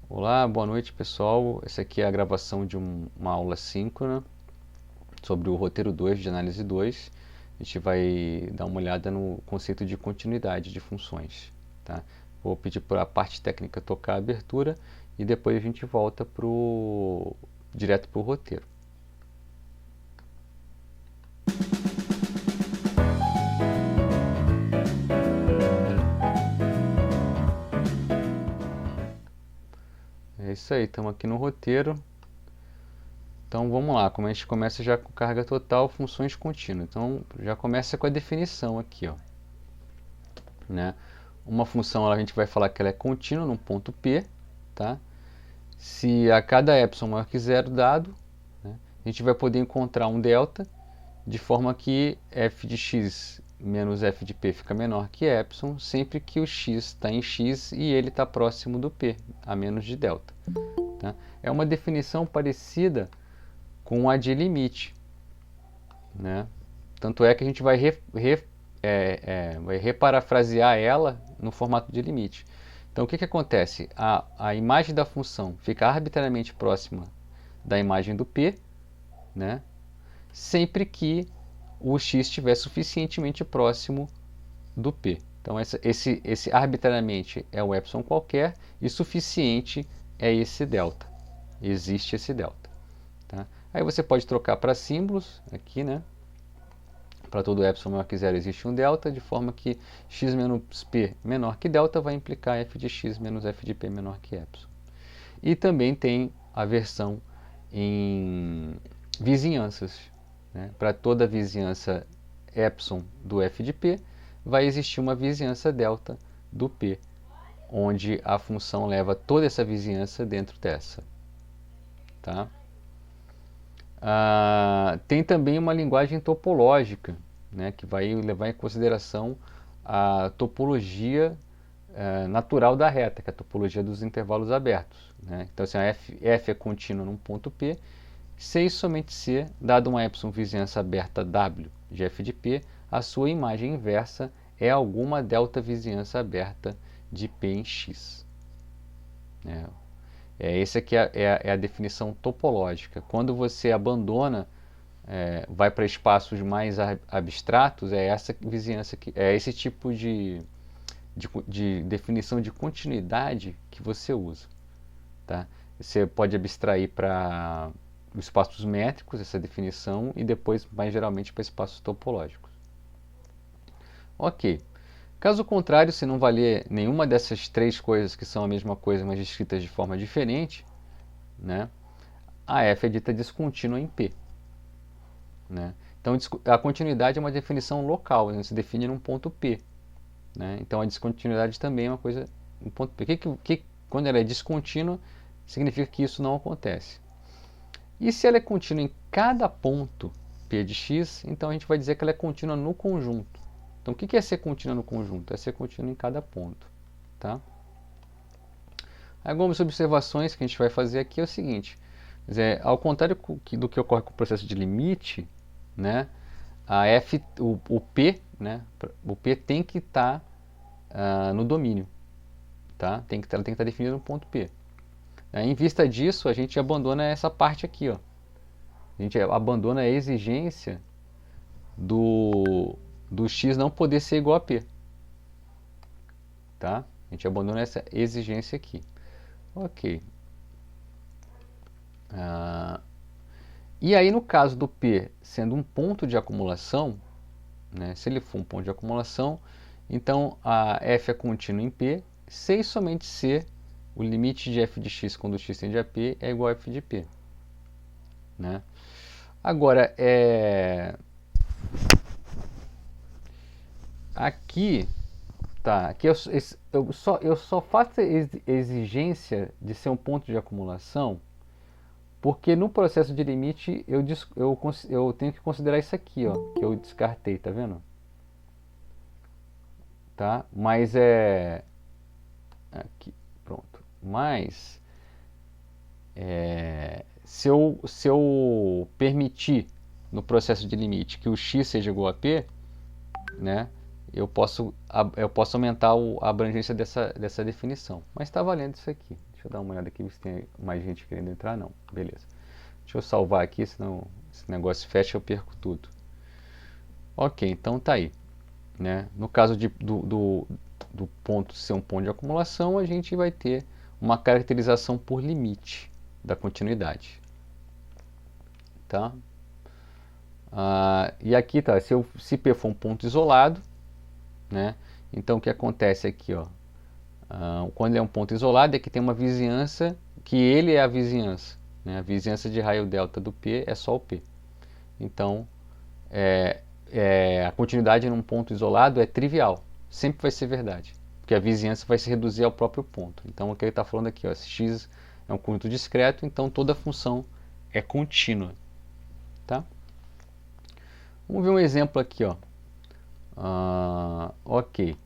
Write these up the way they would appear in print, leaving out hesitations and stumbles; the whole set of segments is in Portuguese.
Olá, boa noite pessoal. Essa aqui é a gravação de uma aula síncrona sobre o roteiro 2 de análise 2. A gente vai dar uma olhada no conceito de continuidade de funções. Tá? Vou pedir para a parte técnica tocar a abertura e depois a gente volta direto para o roteiro. É isso aí, estamos aqui no roteiro. Então vamos lá, como a gente começa já com carga total, funções contínuas. Então já começa com a definição aqui, ó. Né? Uma função a gente vai falar que ela é contínua num ponto P, tá? Se a cada epsilon maior que zero dado, né, a gente vai poder encontrar um delta de forma que f de x menos f de p fica menor que epsilon, sempre que o x está em x e ele está próximo do p, a menos de delta. Tá? É uma definição parecida com a de limite. Né? Tanto é que a gente vai reparafrasear ela no formato de limite. Então, o que acontece? A imagem da função fica arbitrariamente próxima da imagem do p, né? Sempre que o x estiver suficientemente próximo do p. Então, esse arbitrariamente é o epsilon qualquer e suficiente é esse delta. Existe esse delta. Tá? Aí você pode trocar para símbolos aqui, né? Para todo epsilon maior que zero existe um delta, de forma que x menos p menor que delta vai implicar f de x menos f de p menor que epsilon. E também tem a versão em vizinhanças. Né? Para toda vizinhança epsilon do f de p, vai existir uma vizinhança delta do p, onde a função leva toda essa vizinhança dentro dessa. Tá? Tem também uma linguagem topológica, né, que vai levar em consideração a topologia natural da reta, que é a topologia dos intervalos abertos. Né? Então, assim, a f é contínua num ponto P, se e somente se, dado uma epsilon vizinhança aberta W de f de P, a sua imagem inversa é alguma delta vizinhança aberta de P em X. Essa aqui é a definição topológica. Quando você abandona, vai para espaços mais abstratos, é essa vizinhança que é esse tipo de definição de continuidade que você usa. Tá? Você pode abstrair para os espaços métricos essa definição e depois, mais geralmente, para espaços topológicos. Ok. Caso contrário, se não valer nenhuma dessas três coisas que são a mesma coisa, mas escritas de forma diferente, né, a f é dita descontínua em P. Né? Então, a continuidade é uma definição local, né? Se define num ponto P. Né? Então, a descontinuidade também é uma coisa em ponto P. Quando ela é descontínua, significa que isso não acontece. E se ela é contínua em cada ponto P de x, então a gente vai dizer que ela é contínua no conjunto. Então, o que é ser contínua no conjunto? É ser contínua em cada ponto. Tá? Algumas observações que a gente vai fazer aqui é o seguinte. Ao contrário do que ocorre com o processo de limite, né, o P, né, o P tem que estar no domínio. Tá? Ela tem que estar definida no ponto P. Em vista disso, a gente abandona essa parte aqui. Ó. A gente abandona a exigência do x não poder ser igual a P. Tá? A gente abandona essa exigência aqui. Ok. E aí, no caso do P sendo um ponto de acumulação, né, se ele for um ponto de acumulação, então a f é contínua em P, se e somente se o limite de f de x quando x tende a P é igual a f de P. Né? Agora, aqui eu só faço exigência de ser um ponto de acumulação porque no processo de limite eu tenho que considerar isso aqui, ó, que eu descartei, tá vendo? Tá? Mas aqui, pronto. Mas se eu permitir no processo de limite que o x seja igual a p, né? eu posso aumentar a abrangência dessa definição. Mas está valendo isso aqui. Deixa eu dar uma olhada aqui se tem mais gente querendo entrar. Não, beleza. Deixa eu salvar aqui, senão esse negócio fecha e eu perco tudo. Ok, então tá aí. Né? No caso do ponto ser um ponto de acumulação, a gente vai ter uma caracterização por limite da continuidade. Tá? E aqui tá, se P for um ponto isolado, né? Então o que acontece aqui, ó, quando é um ponto isolado é que tem uma vizinhança, que ele é a vizinhança, né? A vizinhança de raio delta do P é só o P. Então a continuidade num ponto isolado é trivial, sempre vai ser verdade, porque a vizinhança vai se reduzir ao próprio ponto. Então o que ele está falando aqui, ó, se x é um conjunto discreto, então toda função é contínua. Tá? Vamos ver um exemplo aqui, ó. Ok.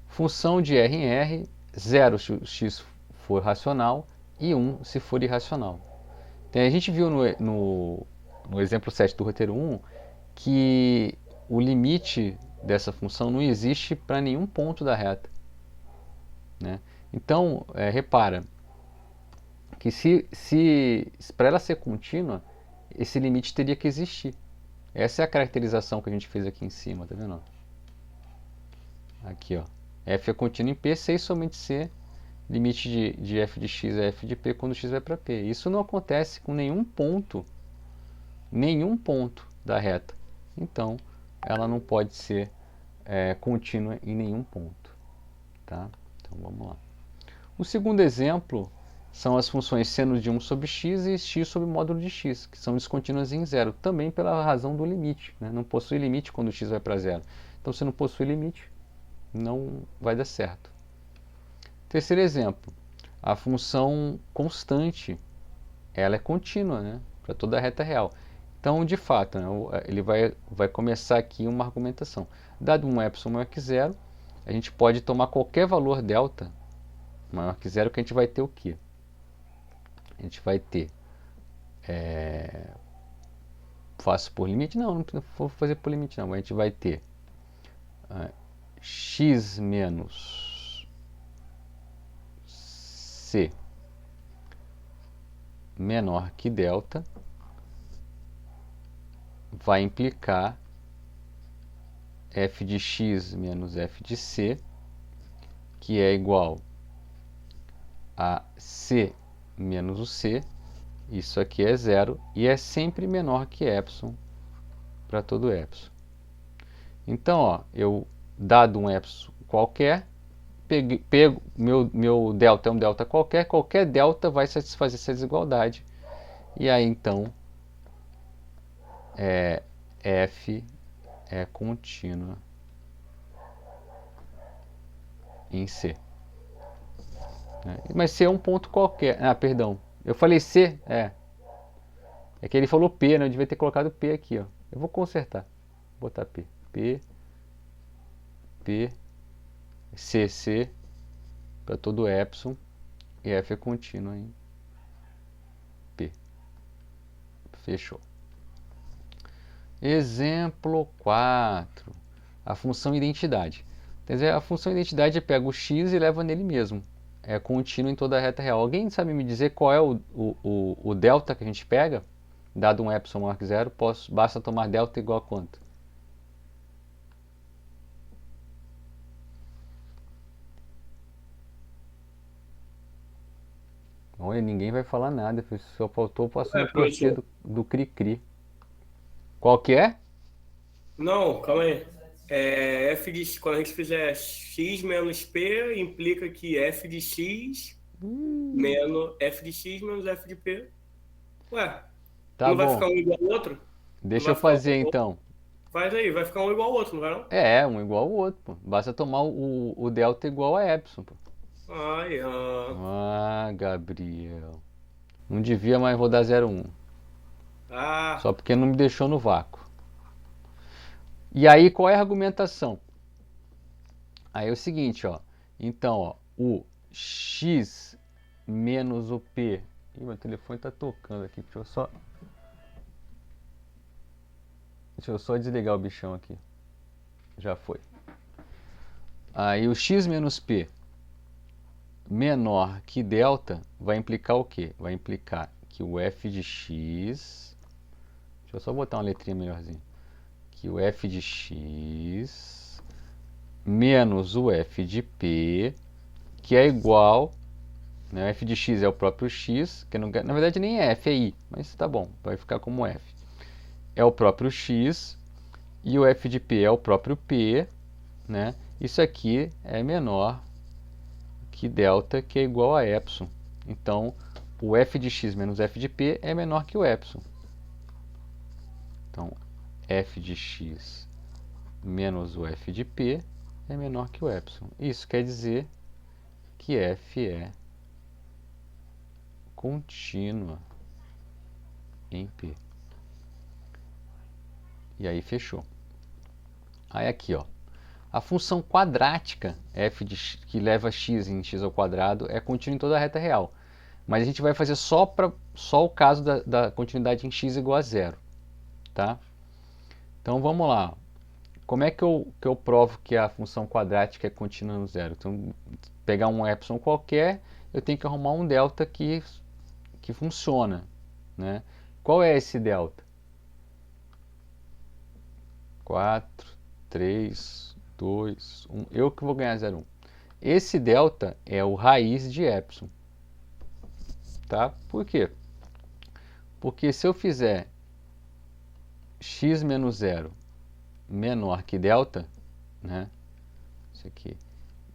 Função de R em R, 0 se x for racional e 1 se for irracional. Então, a gente viu no exemplo 7 do roteiro 1 que o limite dessa função não existe para nenhum ponto da reta. Né? Então, repara que se para ela ser contínua, esse limite teria que existir. Essa é a caracterização que a gente fez aqui em cima, tá vendo? Aqui, ó. F é contínuo em P, C e somente C, limite de f de x é f de P quando x vai para P. Isso não acontece com nenhum ponto da reta. Então, ela não pode ser contínua em nenhum ponto. Tá? Então, vamos lá. O segundo exemplo são as funções seno de 1 sobre x e x sobre módulo de x, que são descontínuas em zero, também pela razão do limite. Né? Não possui limite quando x vai para zero. Então, se não possui limite, não vai dar certo. Terceiro exemplo, a função constante, ela é contínua, né? Para toda a reta real. Então, de fato, né, ele vai começar aqui uma argumentação. Dado um epsilon maior que zero, a gente pode tomar qualquer valor delta maior que zero, que a gente vai ter o quê? A gente vai ter... faço por limite? Não vou fazer por limite não. A gente vai ter x menos c menor que delta vai implicar f de x menos f de c, que é igual a c menos o c, isso aqui é zero, e é sempre menor que epsilon para todo epsilon. Então, ó, dado um epsilon qualquer, pego meu delta é um delta qualquer delta vai satisfazer essa desigualdade, e aí então f é contínua em C. Né? Mas C é um ponto qualquer. Perdão. Eu falei C? É que ele falou P, né? Eu devia ter colocado P aqui, ó. Eu vou consertar. Vou botar P. P, C, C, para todo epsilon. E F é contínua em P. Fechou. Exemplo 4. A função identidade. Quer dizer, a função identidade pega o x e leva nele mesmo. É contínuo em toda a reta real. Alguém sabe me dizer qual é o delta que a gente pega? Dado um epsilon maior que zero, basta tomar delta igual a quanto? Olha, ninguém vai falar nada. Só faltou passando por você do cri-cri. Qual que é? Não, calma aí. Quando a gente fizer x menos p, implica que f de x menos f de p. Ué, Tá não vai bom. ficar um igual ao outro? Não Deixa vai eu ficar um fazer igual ao outro? então. Faz aí, vai ficar um igual ao outro, não vai não? Um igual ao outro, pô. Basta tomar o delta igual a epsilon, pô. Ai, Gabriel. Não devia mais rodar 0,1. Só ah, porque não me deixou no vácuo. E aí, qual é a argumentação? Aí é o seguinte, ó. Então, ó, o x menos o p... Ih, meu telefone tá tocando aqui. Deixa eu só desligar o bichão aqui. Já foi. Aí o x menos p menor que delta vai implicar o quê? Vai implicar que o f de x... Deixa eu só botar uma letrinha melhorzinha. Que o f de x menos o f de p, que é igual... Né, f de x é o próprio x, que não, na verdade nem é f, é i, mas tá bom, vai ficar como f. É o próprio x, e o f de p é o próprio p, né? Isso aqui é menor que delta, que é igual a epsilon. Então, o f de x menos f de p é menor que o epsilon. Então, f de x menos o f de p é menor que o epsilon. Isso quer dizer que f é contínua em P. E aí fechou. Aí aqui, ó, a função quadrática f de x, que leva x em x ao quadrado é contínua em toda a reta real. Mas a gente vai fazer só o caso da continuidade em x igual a zero. Tá? Então vamos lá. Como é que eu provo que a função quadrática é contínua no zero? Então, pegar um epsilon qualquer, eu tenho que arrumar um delta que funciona. Né? Qual é esse delta? 4, 3, 2, 1. Eu que vou ganhar 0,1. Esse delta é o raiz de epsilon. Tá? Por quê? Porque se eu fizer x menos 0 menor que delta, né? Isso aqui,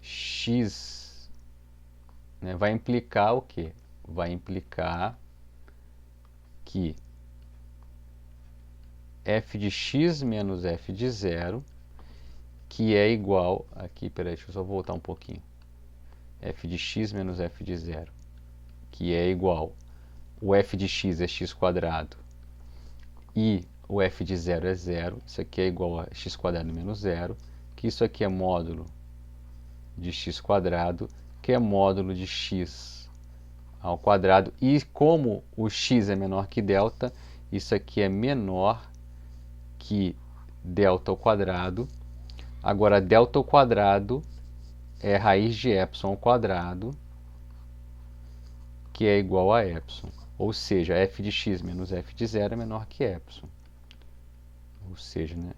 x, né, vai implicar o quê? Vai implicar que f de x menos f de 0, que é igual, aqui, peraí, deixa eu só voltar um pouquinho, f de x menos f de 0, que é igual, o f de x é x quadrado, e o f de 0 é 0, isso aqui é igual a x quadrado menos 0, que isso aqui é módulo de x quadrado, que é módulo de x ao quadrado, e como o x é menor que delta, isso aqui é menor que delta ao quadrado. Agora, delta ao quadrado é raiz de epsilon ao quadrado, que é igual a epsilon. Ou seja, f de x menos f de 0 é menor que epsilon. Ou seja, né,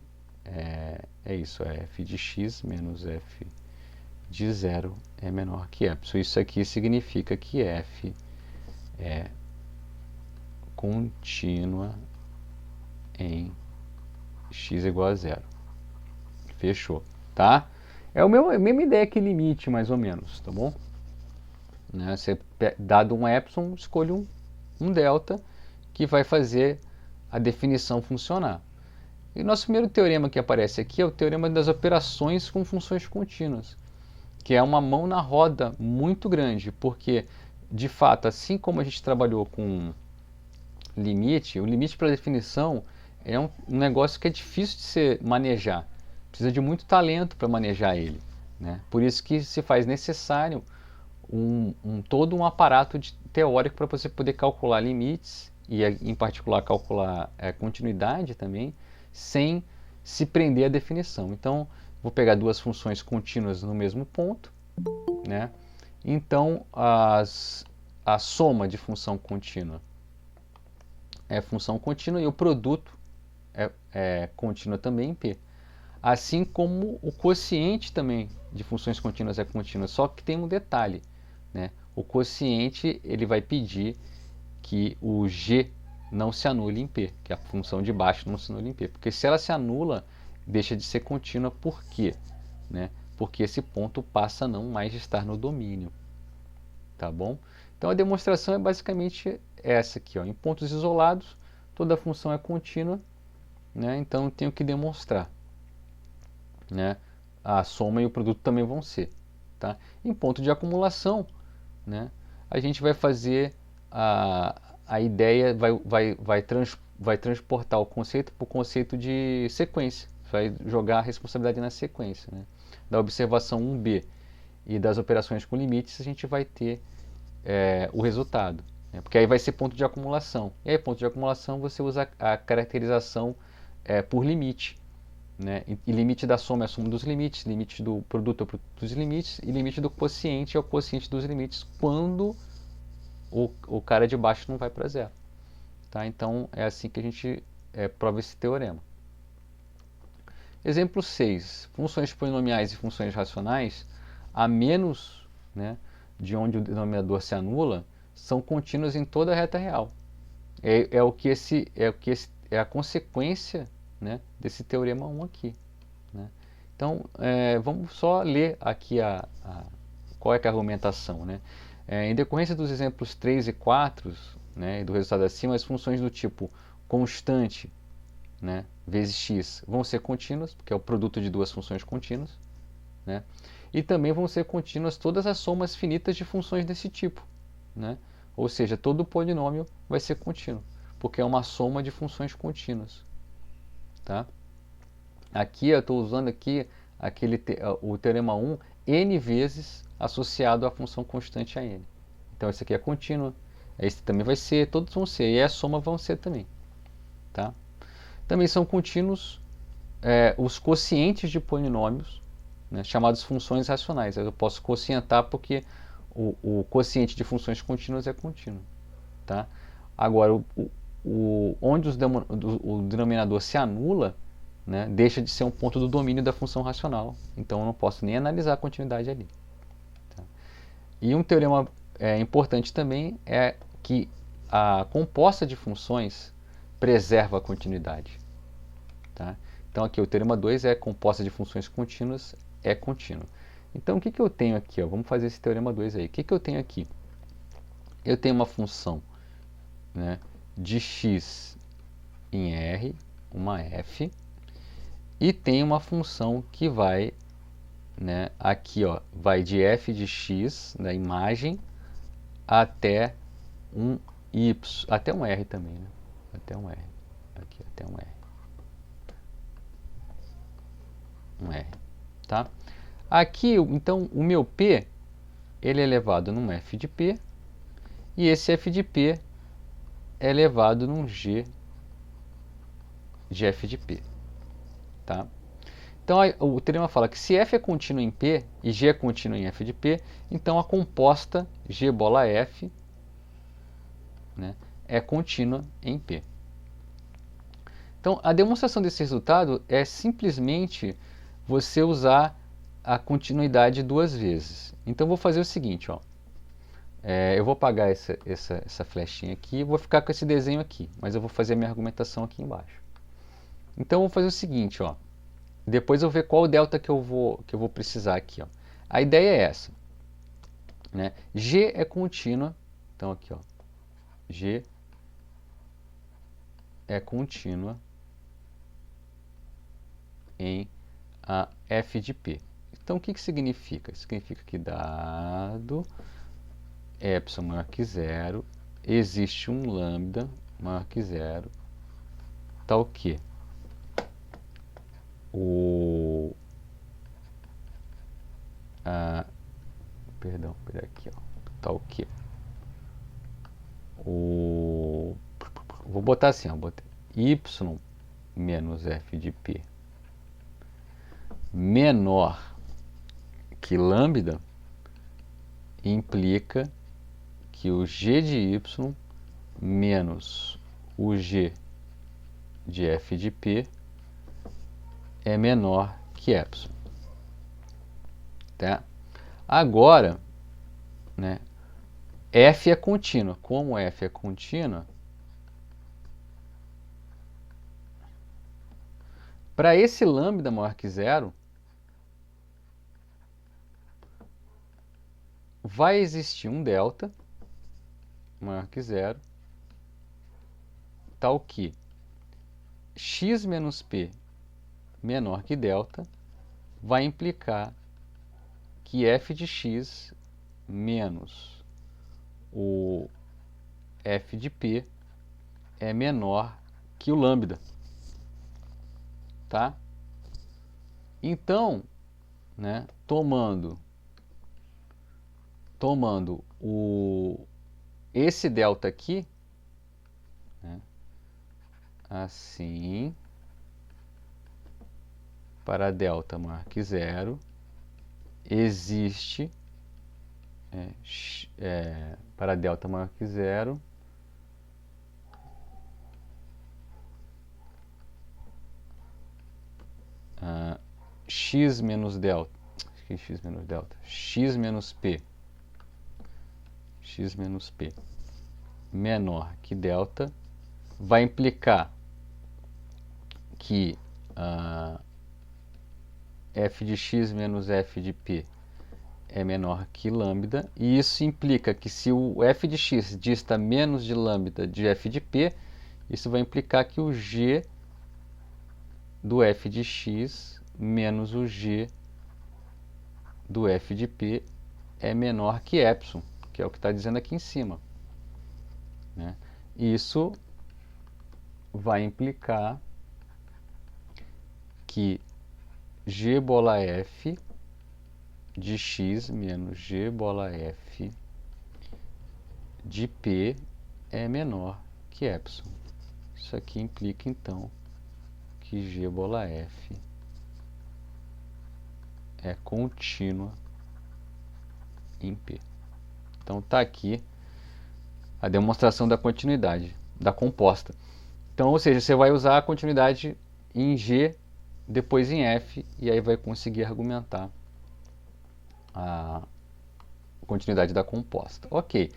é isso, é f de x menos f de 0 é menor que epsilon. Isso aqui significa que f é contínua em x igual a 0. Fechou, tá? É a mesma ideia que limite, mais ou menos, tá bom? Né? Você, dado um epsilon, escolhe um delta que vai fazer a definição funcionar. E nosso primeiro teorema que aparece aqui é o teorema das operações com funções contínuas, que é uma mão na roda muito grande, porque, de fato, assim como a gente trabalhou com limite, o limite para definição é um negócio que é difícil de se manejar. Precisa de muito talento para manejar ele. Né? Por isso que se faz necessário todo um aparato teórico para você poder calcular limites e, em particular, calcular continuidade também, sem se prender à definição. Então, vou pegar duas funções contínuas no mesmo ponto. Né? Então, a soma de função contínua é função contínua e o produto é contínua também em P. Assim como o quociente também de funções contínuas é contínua, só que tem um detalhe. Né? O quociente ele vai pedir que o G não se anule em P, que a função de baixo não se anule em P. Porque se ela se anula, deixa de ser contínua. Por quê? Né? Porque esse ponto passa a não mais estar no domínio. Tá bom? Então a demonstração é basicamente essa aqui. Ó. Em pontos isolados, toda função é contínua, né? Então eu tenho que demonstrar. Né? A soma e o produto também vão ser. Tá? Em ponto de acumulação, né? A gente vai fazer a ideia, vai transportar o conceito para o conceito de sequência. Vai jogar a responsabilidade na sequência. Né? Da observação 1b e das operações com limites, a gente vai ter o resultado. Né? Porque aí vai ser ponto de acumulação. E aí, ponto de acumulação, você usa a caracterização por limite. né? E limite da soma é a soma dos limites, limite do produto é o produto dos limites, e limite do quociente é o quociente dos limites quando o cara de baixo não vai para zero. Tá? Então é assim que a gente prova esse teorema. Exemplo 6. Funções polinomiais e funções racionais, a menos, né, de onde o denominador se anula, são contínuas em toda a reta real. É a consequência, né, desse teorema 1 aqui. Né? Então, vamos só ler aqui qual é a argumentação. Né? Em decorrência dos exemplos 3 e 4, né, e do resultado acima, as funções do tipo constante, né, vezes x vão ser contínuas, porque é o produto de duas funções contínuas. Né? E também vão ser contínuas todas as somas finitas de funções desse tipo. Né? Ou seja, todo polinômio vai ser contínuo, porque é uma soma de funções contínuas. Tá? Aqui eu estou usando aqui o teorema 1 n vezes associado à função constante a n. Então esse aqui é contínuo, esse também vai ser, todos vão ser, e a soma vão ser também. Tá? Também são contínuos os quocientes de polinômios, né, chamados funções racionais. Eu posso quocientar porque o quociente de funções contínuas é contínuo. Tá? Agora, onde o denominador se anula, né, deixa de ser um ponto do domínio da função racional. Então eu não posso nem analisar a continuidade ali. Tá? E um teorema importante também é que a composta de funções preserva a continuidade. Tá? Então aqui o teorema 2 é composta de funções contínuas, é contínuo. Então o que eu tenho aqui? Ó? Vamos fazer esse teorema 2 aí. O que eu tenho aqui? Eu tenho uma função, né, de x em R, uma f, e tem uma função que vai, né, aqui, ó, vai de f de x, da imagem, até um y, até um r também, né? Até um r, aqui, até um r. Um r, tá? Aqui, então, o meu p, ele é elevado num f de p, e esse f de p é elevado num g de f de p, tá? Então o teorema fala que se f é contínuo em P e g é contínuo em f de P, então a composta g bola f, né, é contínua em P. Então a demonstração desse resultado é simplesmente você usar a continuidade duas vezes. Então eu vou fazer o seguinte, ó. Eu vou apagar essa flechinha aqui e vou ficar com esse desenho aqui, mas eu vou fazer a minha argumentação aqui embaixo. Então eu vou fazer o seguinte, ó. Depois eu ver qual delta que eu vou precisar aqui. Ó. A ideia é essa. Né? G é contínua. Então aqui, ó, G é contínua em a f de P. Então o que significa? Significa que dado epsilon maior que zero, existe um lambda maior que zero, tal que perdão, aqui, ó, tal que vou botar assim, ó, y menos f de p menor que lambda implica que o g de y menos o g de f de p é menor que epsilon. Tá? Agora, né, f é contínua. Como f é contínua, para esse lambda maior que zero, vai existir um delta maior que zero, tal que x menos p menor que delta vai implicar que f de x menos o f de p é menor que o lambda. Tá? Então, né, tomando esse delta aqui, né, assim, para delta maior que zero, existe para delta maior que zero, x menos delta, x menos p menor que delta, vai implicar que f de x menos f de p é menor que lambda, e isso implica que se o f de x dista menos de lambda de f de p, isso vai implicar que o g do f de x menos o g do f de p é menor que epsilon, que é o que está dizendo aqui em cima, né? Isso vai implicar que g bola f de x menos g bola f de p é menor que epsilon. Isso aqui implica então que g bola f é contínua em p. Então está aqui a demonstração da continuidade da composta. Então, ou seja, você vai usar a continuidade em g, depois em f, e aí vai conseguir argumentar a continuidade da composta. Ok.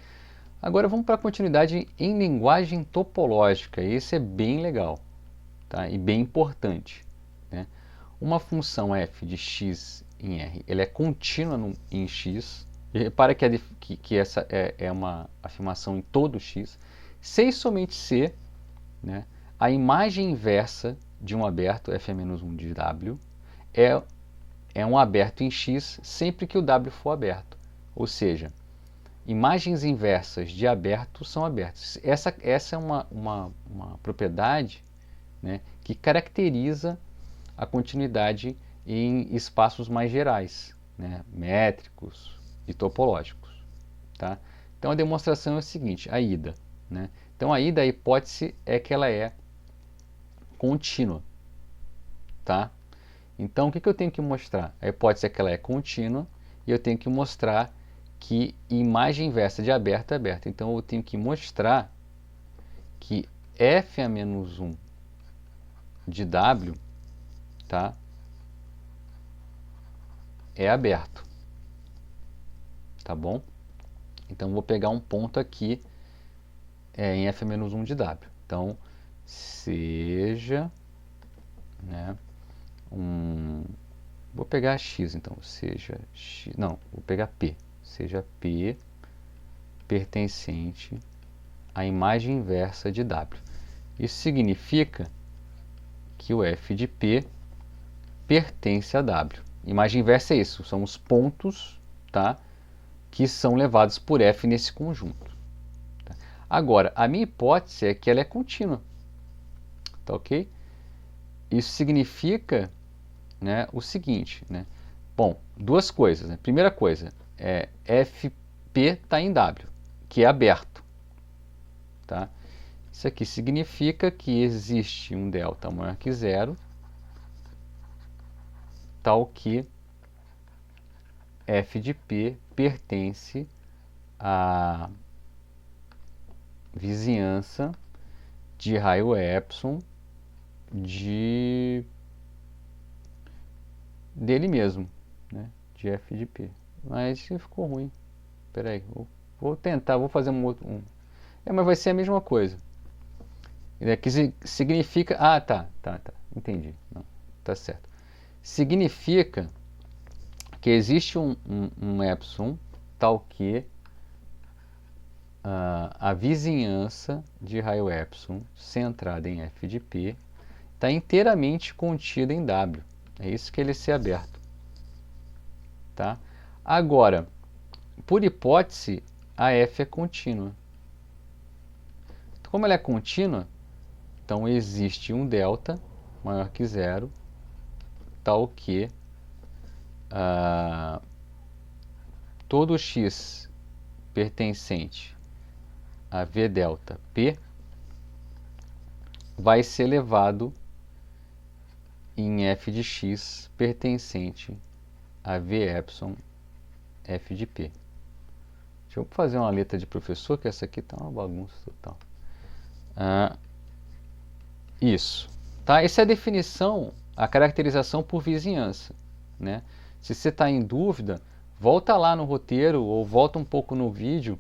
Agora vamos para a continuidade em linguagem topológica. Esse é bem legal, tá? E bem importante, né? Uma função f de x em R, ela é contínua em x. E repara que essa é uma afirmação em todo x. Se e somente se, né, a imagem inversa de um aberto f(-1) de w é um aberto em x sempre que o w for aberto. Ou seja, imagens inversas de aberto são abertos. Essa é uma propriedade, né, que caracteriza a continuidade em espaços mais gerais, né, métricos e topológicos. Tá? Então a demonstração é o seguinte, a ida. Né? Então a ida, a hipótese é que ela é contínua. Tá? Então o que eu tenho que mostrar? A hipótese é que ela é contínua e eu tenho que mostrar que imagem inversa de aberto é aberta. Então eu tenho que mostrar que f(-1) de w, tá, é aberto. Tá bom? Então vou pegar um ponto aqui em f(-1) de w. Então seja, né, vou pegar x, então seja x, não, vou pegar p, seja p pertencente à imagem inversa de w. Isso significa que o f de p pertence a w. Imagem inversa é isso, são os pontos, tá, que são levados por f nesse conjunto. Tá? Agora, a minha hipótese é que ela é contínua. Tá ok? Isso significa, né, o seguinte, né? Bom, duas coisas. Né? Primeira coisa, fp está em w, que é aberto. Tá? Isso aqui significa que existe um delta maior que zero, tal que f de p pertence à vizinhança de raio epsilon dele mesmo, né? De f de p. Mas ficou ruim. Espera aí, vou tentar, vou fazer um outro. Mas vai ser a mesma coisa. Que significa... Ah, tá. Entendi. Não, tá certo. Significa que existe um epsilon tal que a vizinhança de raio epsilon centrada em f de p está inteiramente contida em w. É isso que ele ser aberto. Tá? Agora, por hipótese, a f é contínua. Como ela é contínua, então existe um delta maior que zero, tal que todo x pertencente a v delta p vai ser levado em f de x pertencente a v epsilon f de p. Deixa eu fazer uma letra de professor, que essa aqui tá uma bagunça total. Isso. Tá? Essa é a definição, a caracterização por vizinhança. Né? Se você está em dúvida, volta lá no roteiro ou volta um pouco no vídeo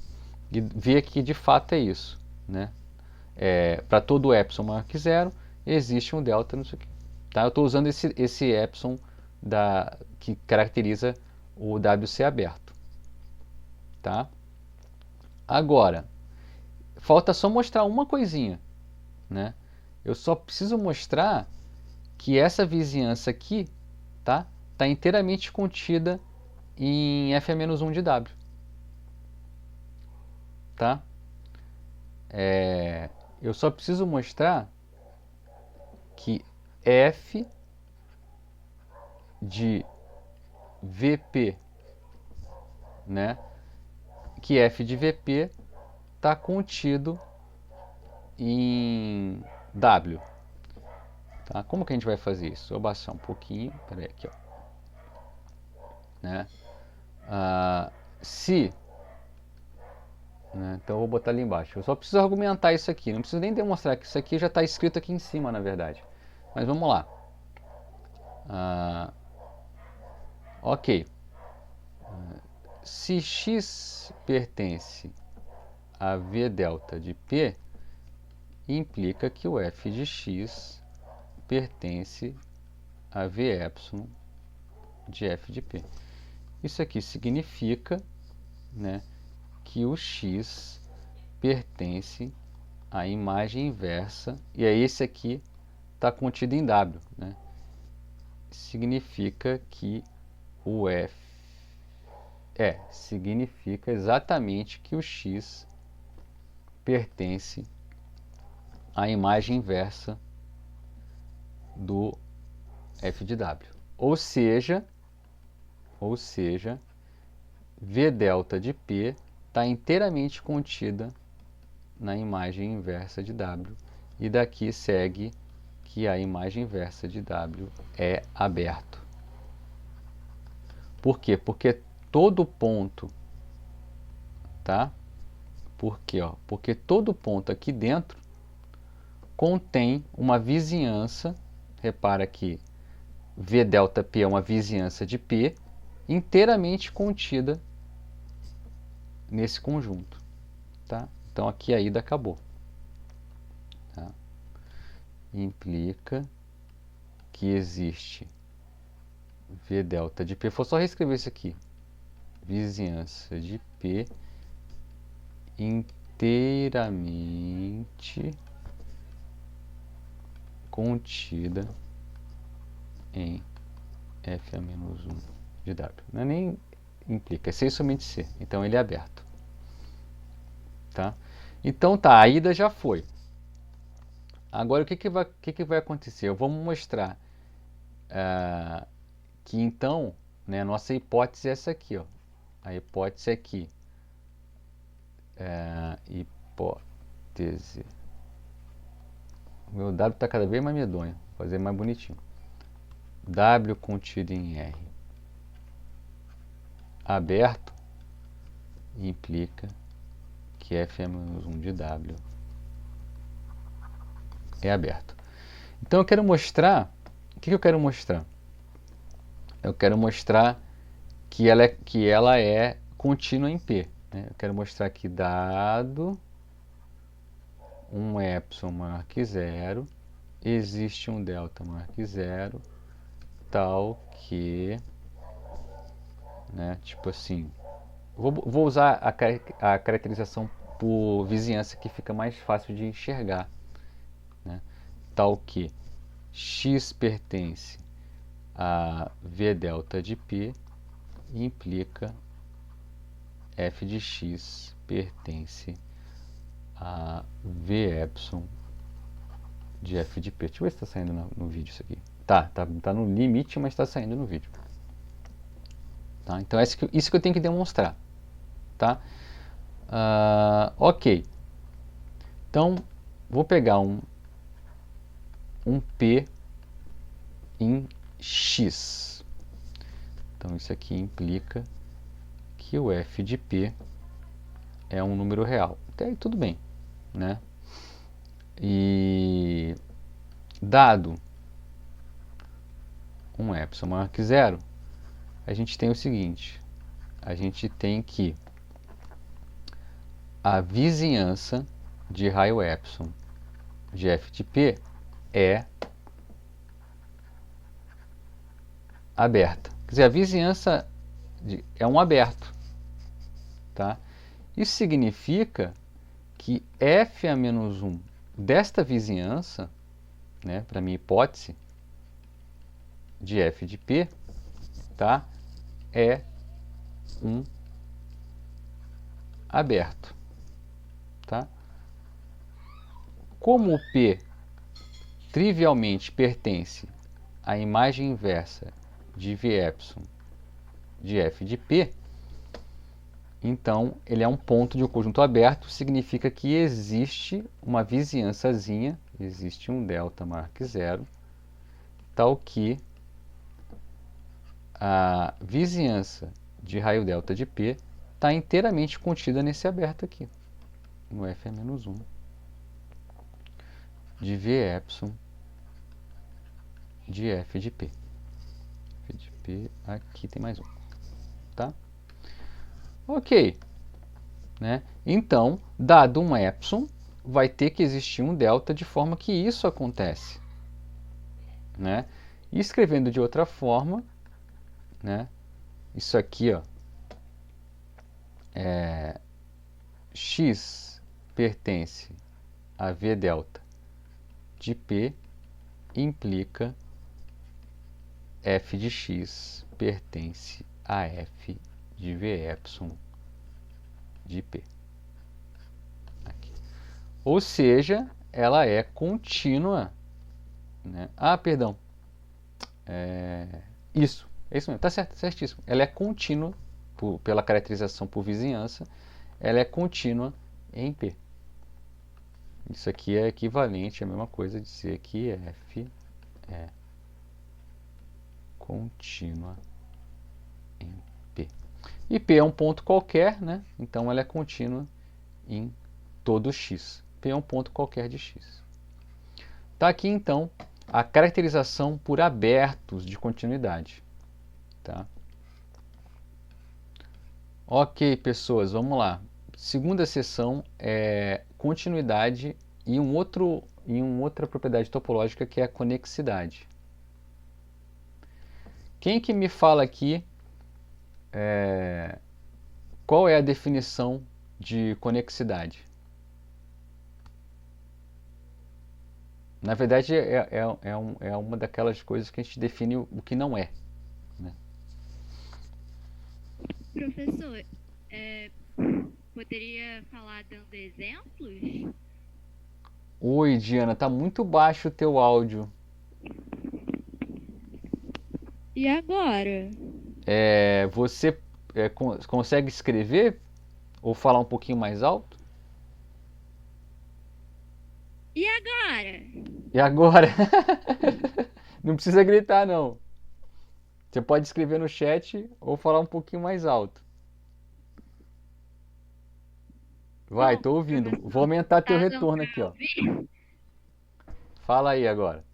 e vê que de fato é isso. Né? Para todo epsilon maior que zero, existe um delta nisso aqui. Tá? Eu estou usando esse epsilon que caracteriza o WC aberto. Tá? Agora, falta só mostrar uma coisinha. Né? Eu só preciso mostrar que essa vizinhança aqui tá inteiramente contida em f(-1) de W. Tá? Eu só preciso mostrar que f de VP, né, que f de VP está contido em W. Tá? Como que a gente vai fazer isso? Vou baixar um pouquinho. Peraí, aqui, ó. Né? Se... Né? Então eu vou botar ali embaixo. Eu só preciso argumentar isso aqui. Não preciso nem demonstrar que isso aqui já está escrito aqui em cima, na verdade. Mas vamos lá. Ok. Se x pertence a v delta de p, implica que o f de x pertence a v epsilon de f de p. Isso aqui significa, né, que o x pertence à imagem inversa, e aí esse aqui está contido em W. Né? Significa que o f significa exatamente que o x pertence à imagem inversa do f de W. Ou seja, v delta de p está inteiramente contida na imagem inversa de W. E daqui segue que a imagem inversa de W é aberto. Por quê? Porque todo ponto, tá? Por quê? Porque todo ponto aqui dentro contém uma vizinhança. Repara que V delta P é uma vizinhança de P inteiramente contida nesse conjunto. Tá? Então aqui a ida acabou. Tá? Implica que existe V delta de P. Vou só reescrever isso aqui. Vizinhança de P inteiramente contida em f(-1) de W. Não é nem implica, é C somente C. Então ele é aberto. Tá? Então tá, a ida já foi. Agora o que vai acontecer? Eu vou mostrar que então, né, a nossa hipótese é essa aqui. Ó. A hipótese é que hipótese. O meu W está cada vez mais medonho. Vou fazer mais bonitinho. W contido em R aberto implica que f(-1) de W é aberto. Então eu quero mostrar, o que eu quero mostrar? Eu quero mostrar que ela é contínua em P. Né? Eu quero mostrar que dado um epsilon maior que zero, existe um delta maior que zero, tal que, né, tipo assim, vou usar a caracterização por vizinhança que fica mais fácil de enxergar, né, tal que x pertence a v delta de p implica f de x pertence a v epsilon de f de p. Deixa eu ver se está saindo no vídeo isso aqui. Tá no limite, mas está saindo no vídeo. Tá? Então isso que eu tenho que demonstrar. Tá? Ok. Então, vou pegar um P em x. Então isso aqui implica que o f de p é um número real. Até aí tudo bem, né? E dado um epsilon maior que zero, a gente tem o seguinte, a gente tem que a vizinhança de raio epsilon de f de p é aberta. Quer dizer, a vizinhança é um aberto, tá? Isso significa que f a menos 1 desta vizinhança, né, para minha hipótese de f de p, tá, é um aberto, tá? Como o p trivialmente pertence à imagem inversa de v epsilon de f de p, então ele é um ponto de um conjunto aberto, significa que existe uma vizinhançazinha, existe um delta maior que zero, tal que a vizinhança de raio delta de P está inteiramente contida nesse aberto aqui, no f a menos 1 de v epsilon de f de P. F de P, aqui tem mais um, tá? Ok, né? Então, dado um epsilon, vai ter que existir um delta de forma que isso acontece, né? E escrevendo de outra forma, né? Isso aqui, ó, x pertence a v delta de P implica f de x pertence a f de v epsilon de P. Aqui. Ou seja, ela é contínua, né? Perdão. Isso, é isso mesmo, tá certo, certíssimo. Ela é contínua, pela caracterização por vizinhança, ela é contínua em P. Isso aqui é equivalente, é a mesma coisa de dizer que f é contínua em P. E P é um ponto qualquer, né? Então ela é contínua em todo x. P é um ponto qualquer de x. Está aqui então a caracterização por abertos de continuidade. Tá? Ok, pessoas, vamos lá. Segunda seção é continuidade e outra propriedade topológica que é a conexidade. Quem que me fala aqui qual é a definição de conexidade? Na verdade, é uma daquelas coisas que a gente define o que não é. Né? Professor, poderia falar dando exemplos? Oi, Diana, tá muito baixo o teu áudio. E agora? Você consegue escrever ou falar um pouquinho mais alto? E agora? E agora? Não precisa gritar, não. Você pode escrever no chat ou falar um pouquinho mais alto. Vai, Bom, tô ouvindo. professor, Vou aumentar teu tá dando retorno aqui, para ó. ouvir? Fala aí agora.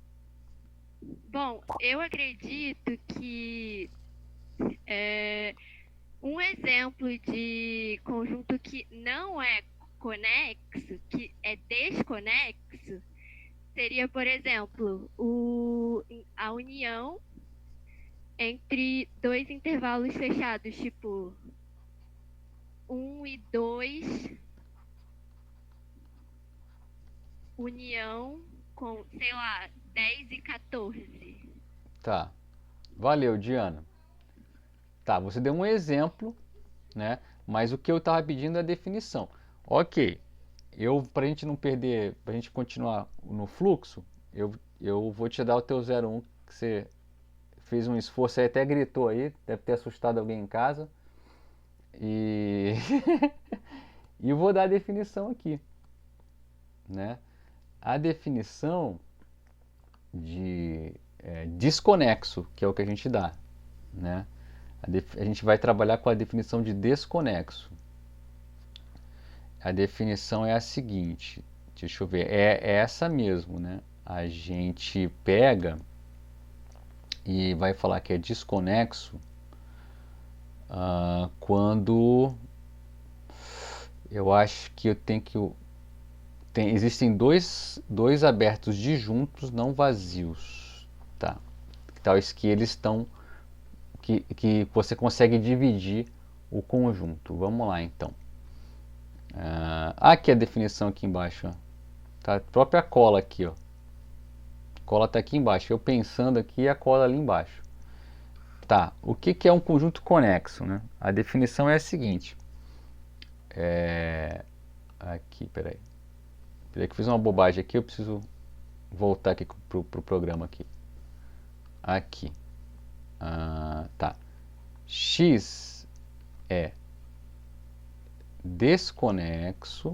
Bom, eu acredito que um exemplo de conjunto que não é conexo, que é desconexo, seria, por exemplo, a união entre dois intervalos fechados, tipo 1 e 2, união com, sei lá, 10 e 14. Tá. Valeu, Diana. Tá, você deu um exemplo, né? Mas o que eu estava pedindo é a definição. Ok. Para a gente não perder, para a gente continuar no fluxo, eu vou te dar o teu 01, que você fez um esforço aí, até gritou aí, deve ter assustado alguém em casa. E, e vou dar a definição aqui, né? A definição de desconexo, que é o que a gente dá, né? A gente vai trabalhar com a definição de desconexo. A definição é a seguinte, deixa eu ver, é essa mesmo, né? A gente pega e vai falar que é desconexo quando eu acho que eu tenho que... existem dois abertos disjuntos não vazios, tá? Tais que eles estão... que você consegue dividir o conjunto. Vamos lá, então. Aqui a definição aqui embaixo, ó. Tá? A própria cola aqui, ó. A cola está aqui embaixo. Eu pensando aqui, a cola ali embaixo. Tá, o que é um conjunto conexo, né? A definição é a seguinte. Aqui, peraí. Peraí que eu fiz uma bobagem aqui, eu preciso voltar aqui pro programa aqui. Aqui. Tá. X é desconexo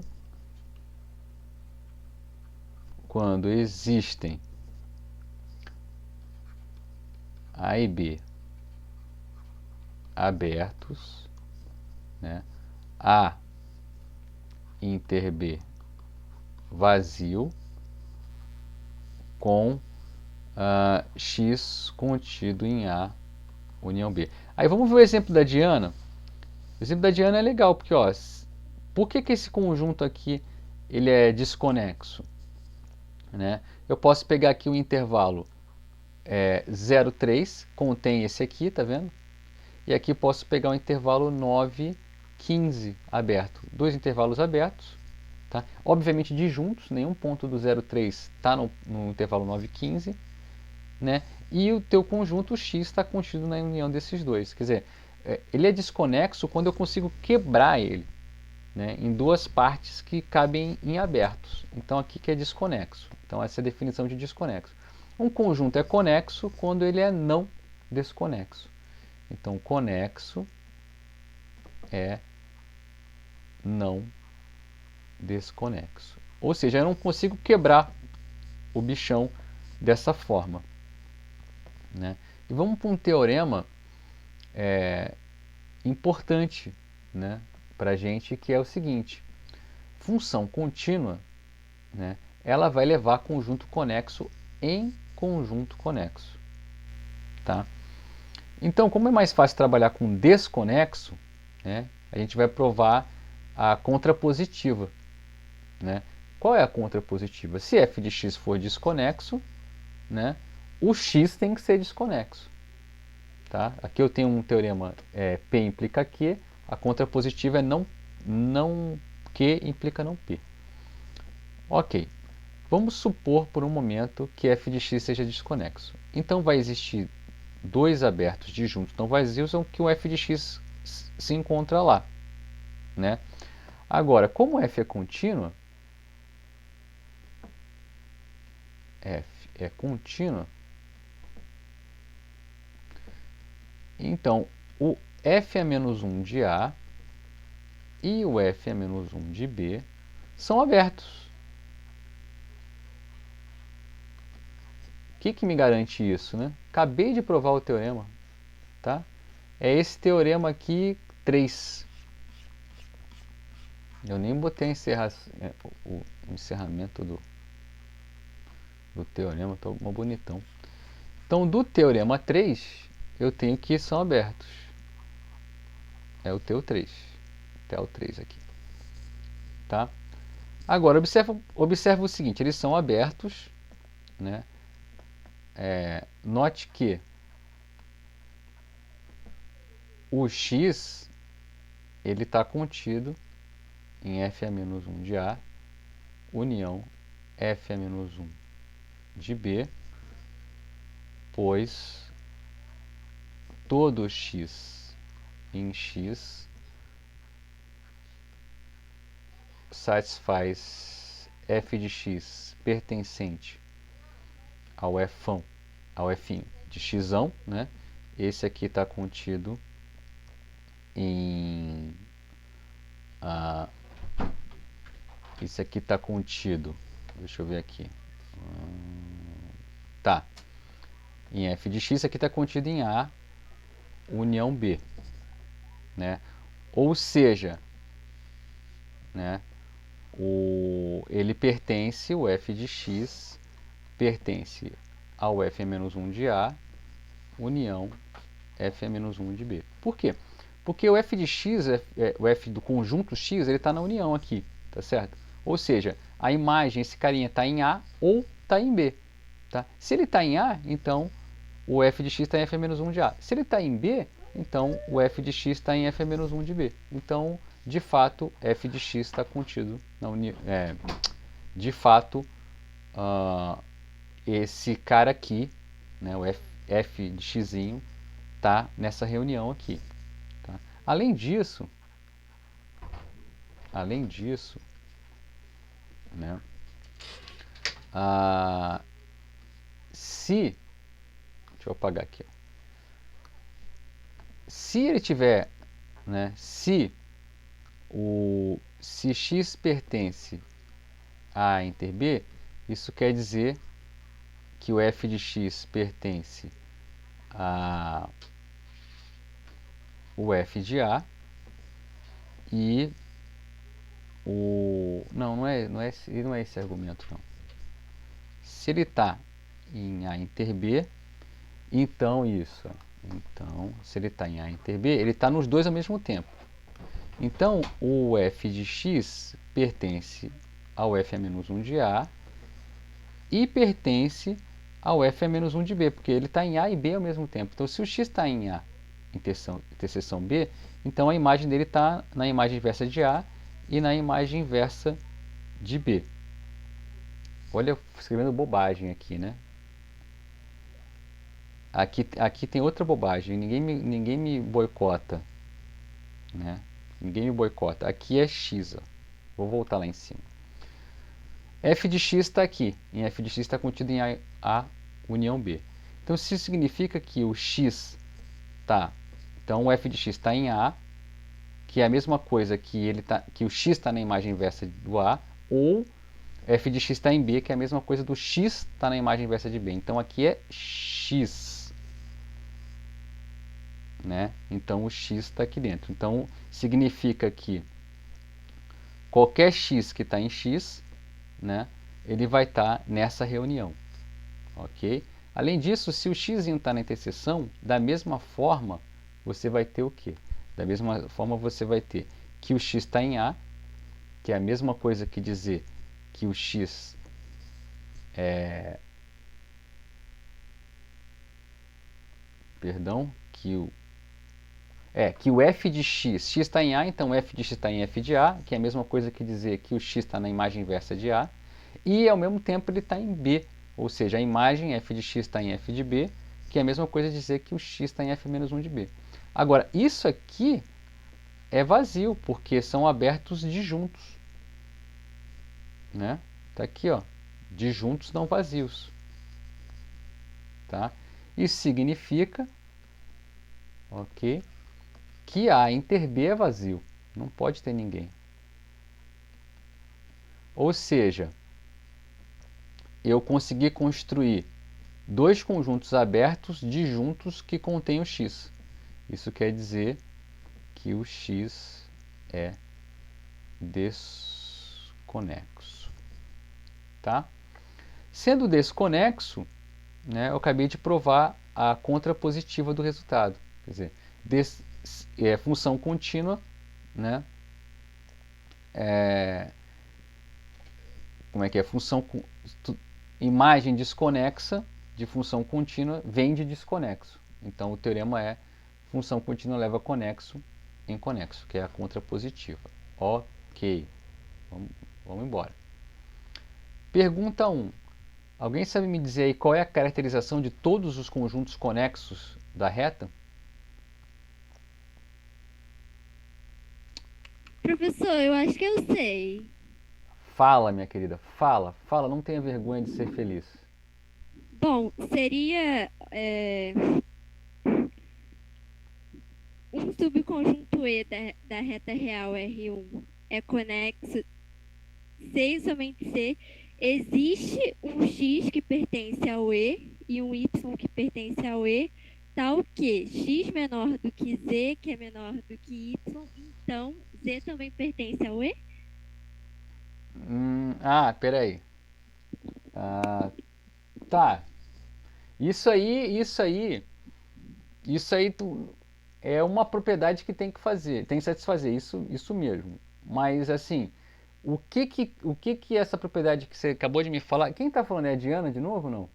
quando existem A e B abertos, né? A inter B vazio com X contido em A união B. Aí vamos ver o exemplo da Diana. O exemplo da Diana é legal, porque ó, por que esse conjunto aqui ele é desconexo? Né? Eu posso pegar aqui o intervalo 0,3, contém esse aqui, tá vendo? E aqui posso pegar o intervalo 9,15 aberto. Dois intervalos abertos, tá? Obviamente disjuntos, nenhum ponto do 0,3 está no intervalo 9,15, né? E o teu conjunto X está contido na união desses dois. Quer dizer, ele é desconexo quando eu consigo quebrar ele, né, em duas partes que cabem em abertos. Então aqui que é desconexo. Então essa é a definição de desconexo. Um conjunto é conexo quando ele é não desconexo. Então conexo é não desconexo. Ou seja, eu não consigo quebrar o bichão dessa forma, né? E vamos para um teorema importante, né, para a gente, que é o seguinte: função contínua, né, ela vai levar conjunto conexo em conjunto conexo, tá? Então, como é mais fácil trabalhar com desconexo, né, a gente vai provar a contrapositiva, né? Qual é a contrapositiva? Se f de x for desconexo, né, o x tem que ser desconexo. Tá? Aqui eu tenho um teorema P implica Q, a contrapositiva é não Q implica não P. Ok, vamos supor por um momento que f de x seja desconexo. Então vai existir dois abertos disjuntos não vazios em que o f de x se encontra lá, né? Agora, como f é contínua, então o f a menos 1 de A e o f a menos 1 de B são abertos. O que me garante isso, né? Acabei de provar o teorema, tá? É esse teorema aqui 3. Eu nem botei o encerramento do teorema, tá uma bonitão. Então, do teorema 3, eu tenho que são abertos. É o teu 3. Até o 3 aqui. Tá? Agora, observa o seguinte, eles são abertos, né? Note que o x ele está contido em f a menos 1 de A união f a menos 1 de B, pois todo x em x satisfaz f de x pertencente ao f de x, né? Esse aqui está contido em esse aqui está contido, deixa eu ver aqui, tá, em f de x, aqui está contido em A união B, né? Ou seja, né, ele pertence, o f de x pertence ao f-1 de A união f-1 de B. Por quê? Porque o f de x, o f do conjunto x, ele está na união aqui, tá certo? Ou seja, a imagem, esse carinha está em A ou está em B. Tá? Se ele está em A, então o f de x está em f-1 de A. Se ele está em B, então o f de x está em f-1 de B. Então, de fato, f de x está contido na união. De fato, esse cara aqui, né, o f de x, está nessa reunião aqui. Tá? Além disso, né, deixa eu apagar aqui. Se ele tiver, né, se x pertence a A inter B, isso quer dizer que o f de x pertence a o f de A e não é esse argumento, não. Se ele está em A inter B, então se ele está em A inter B, ele está nos dois ao mesmo tempo. Então, o f de x pertence ao f-1 de A e pertence ao f-1 de B, porque ele está em A e B ao mesmo tempo. Então, se o x está em A, interseção B, então a imagem dele está na imagem inversa de A e na imagem inversa de B. Olha, escrevendo bobagem aqui, né? Aqui tem outra bobagem, ninguém me boicota, né? Ninguém me boicota. Aqui é x, ó. Vou voltar lá em cima. F de x está aqui, em f de x está contido em A união B. Então, isso significa que o x está... Então, o f de x está em A, que é a mesma coisa que, que o x está na imagem inversa do A, ou f de x está em B, que é a mesma coisa do x está na imagem inversa de B. Então, aqui é x. Né? Então, o x está aqui dentro. Então, significa que qualquer x que está em x, né, ele vai estar nessa reunião. Ok? Além disso, se o x está na interseção, da mesma forma, você vai ter o quê? Da mesma forma, você vai ter que o x está em A, que é a mesma coisa que dizer que o x que o f de x está em A, então o f de x está em f de A, que é a mesma coisa que dizer que o x está na imagem inversa de A, e ao mesmo tempo ele está em B, ou seja, a imagem f de x está em f de B, que é a mesma coisa dizer que o x está em f-1 de B. Agora, isso aqui é vazio, porque são abertos disjuntos. Né? Tá aqui, ó, disjuntos não vazios. Tá? Isso significa, ok, que A inter B é vazio, não pode ter ninguém. Ou seja, eu consegui construir dois conjuntos abertos disjuntos que contêm o x. Isso quer dizer que o x é desconexo. Tá? Sendo desconexo, né, eu acabei de provar a contrapositiva do resultado. Quer dizer, função contínua, né, como é que é? Imagem desconexa de função contínua vem de desconexo. Então, o teorema é função contínua leva conexo em conexo, que é a contrapositiva. Ok. Vamos embora. Pergunta 1. Alguém sabe me dizer aí qual é a caracterização de todos os conjuntos conexos da reta? Professor, eu acho que eu sei. Fala, minha querida. Fala. Não tenha vergonha de ser feliz. Bom, seria um subconjunto E da reta real R1 é conexo C e somente C. Existe um X que pertence ao E e um Y que pertence ao E, tal que X menor do que Z, que é menor do que Y, então Z também pertence ao E? Peraí. Tá. Isso aí é uma propriedade que tem que fazer, tem que satisfazer, isso mesmo. Mas assim, o que que essa propriedade que você acabou de me falar, quem está falando é a Diana de novo ou não?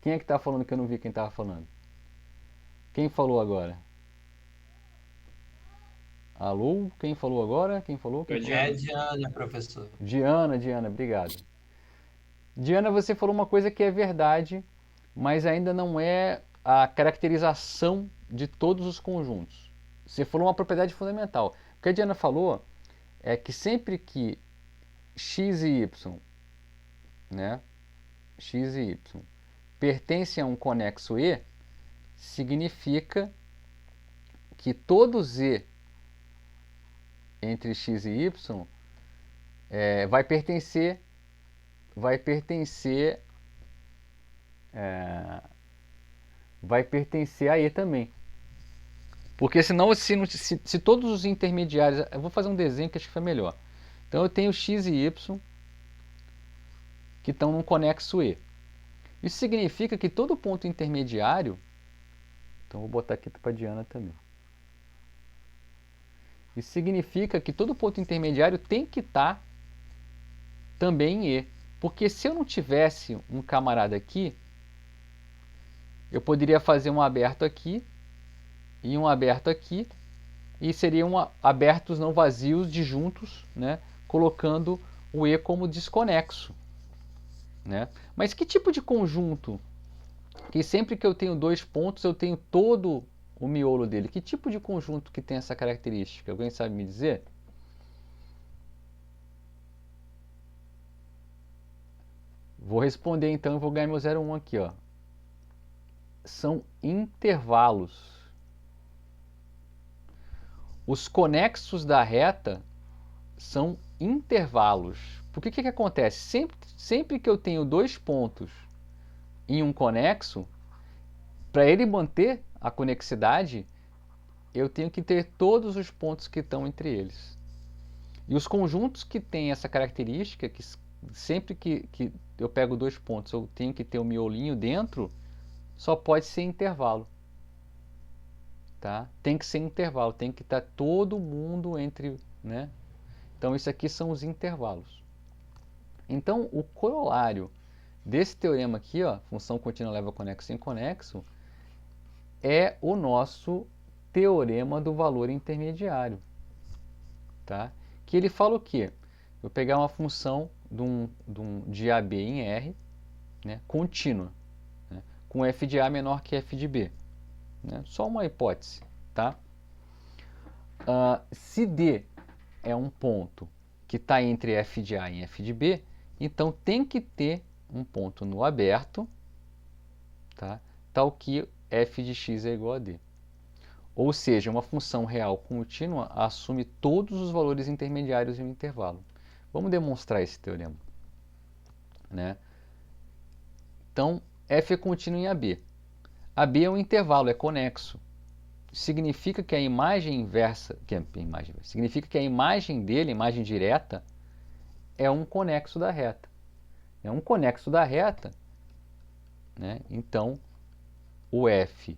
Quem é que está falando que eu não vi quem estava falando? Quem falou agora? Alô? Quem falou agora? Quem falou? Quem falou? É Diana, professor. Diana, obrigado. Diana, você falou uma coisa que é verdade, mas ainda não é a caracterização de todos os conjuntos. Você falou uma propriedade fundamental. O que a Diana falou é que sempre que x e y, né, x e y pertencem a um conexo E, significa que todo z entre x e y vai pertencer vai pertencer vai pertencer a E também. Porque senão, se todos os intermediários... Eu vou fazer um desenho que acho que foi melhor. Então eu tenho x e y que estão num conexo E. Isso significa que todo ponto intermediário... Então vou botar aqui para a Diana também. Isso significa que todo ponto intermediário tem que estar também em E. Porque se eu não tivesse um camarada aqui, eu poderia fazer um aberto aqui e um aberto aqui, e seriam abertos não vazios disjuntos, né, colocando o E como desconexo. Né? Mas que tipo de conjunto que sempre que eu tenho dois pontos eu tenho todo o miolo dele? Que tipo de conjunto que tem essa característica? Alguém sabe me dizer? Vou responder então e vou ganhar meu 0,1 aqui. Ó. São intervalos. Os conexos da reta são intervalos. Porque o que acontece? Sempre que eu tenho dois pontos em um conexo, para ele manter a conexidade, eu tenho que ter todos os pontos que estão entre eles. E os conjuntos que têm essa característica, que sempre que eu pego dois pontos, eu tenho que ter um miolinho dentro, só pode ser intervalo. Tá? Tem que ser intervalo, tem que estar todo mundo entre... Né? Então, isso aqui são os intervalos. Então, o corolário desse teorema aqui, ó, função contínua leva conexo em conexo, é o nosso teorema do valor intermediário. Tá? Que ele fala o quê? Eu pegar uma função de AB em R, né, contínua, né, com f de A menor que f de B. Né? Só uma hipótese. Tá? Se D é um ponto que está entre f de A e f de B, então tem que ter um ponto no aberto, tá? Tal que f de x é igual a D. Ou seja, uma função real contínua assume todos os valores intermediários em um intervalo. Vamos demonstrar esse teorema. Né? Então, f é contínuo em AB. AB é um intervalo, é conexo. Significa que a imagem inversa, significa que a imagem dele, a imagem direta, é um conexo da reta. É um conexo da reta, né? Então o f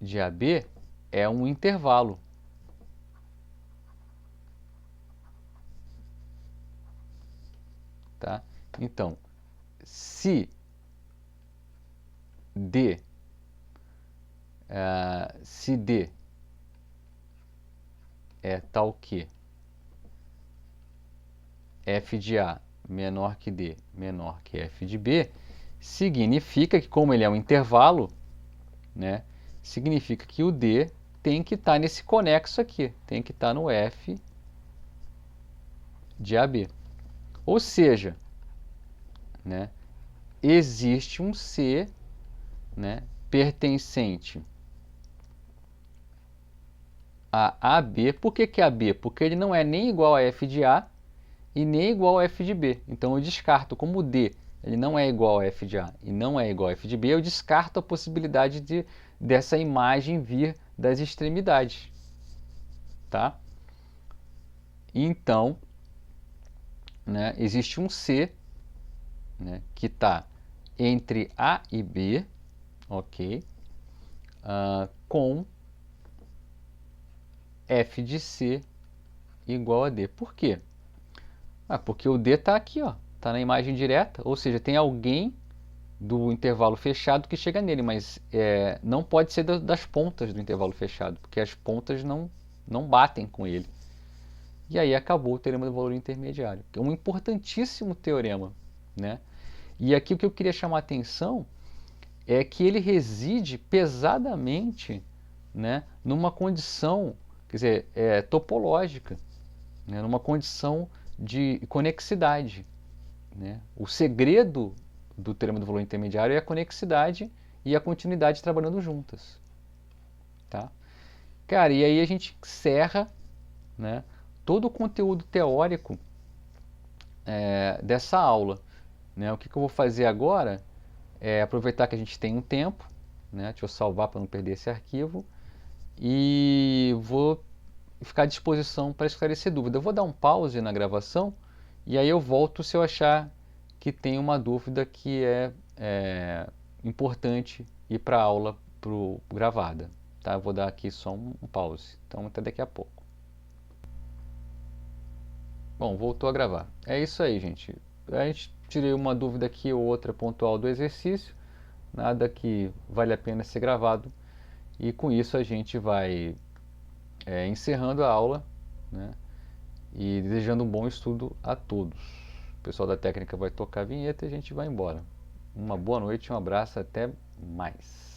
de AB é um intervalo. Tá? Então, se D é tal que f de A menor que D menor que f de B, significa que, como ele é um intervalo, né, significa que o D tem que estar nesse conexo aqui, tem que estar no f de AB. Ou seja, né, existe um C, né, pertencente a AB. Por que AB? Porque ele não é nem igual a f de A e nem igual a f de b. Então eu descarto, como o d ele não é igual a f de a e não é igual a f de b, eu descarto a possibilidade dessa imagem vir das extremidades. Tá? Então, né, existe um C, né, que está entre A e B, ok, com f de C igual a D. Por quê? Porque o D está aqui, está na imagem direta, ou seja, tem alguém do intervalo fechado que chega nele, mas não pode ser das pontas do intervalo fechado, porque as pontas não batem com ele. E aí acabou o teorema do valor intermediário, que é um importantíssimo teorema, né? E aqui o que eu queria chamar a atenção é que ele reside pesadamente, né, numa condição, quer dizer, topológica, né, numa condição de conexidade, né? O segredo do teorema do valor intermediário é a conexidade e a continuidade trabalhando juntas. Tá? Cara, e aí a gente encerra, né, todo o conteúdo teórico dessa aula. Né? O que eu vou fazer agora é aproveitar que a gente tem um tempo, né? Deixa eu salvar para não perder esse arquivo, e vou ficar à disposição para esclarecer dúvida. Eu vou dar um pause na gravação e aí eu volto se eu achar que tem uma dúvida que é importante ir para a aula gravada. Tá? Eu vou dar aqui só um pause. Então até daqui a pouco. Bom, voltou a gravar. É isso aí, gente. A gente tirei uma dúvida aqui ou outra pontual do exercício. Nada que vale a pena ser gravado. E com isso a gente vai encerrando a aula, né? E desejando um bom estudo a todos. O pessoal da técnica vai tocar a vinheta e a gente vai embora. Uma boa noite, um abraço, até mais.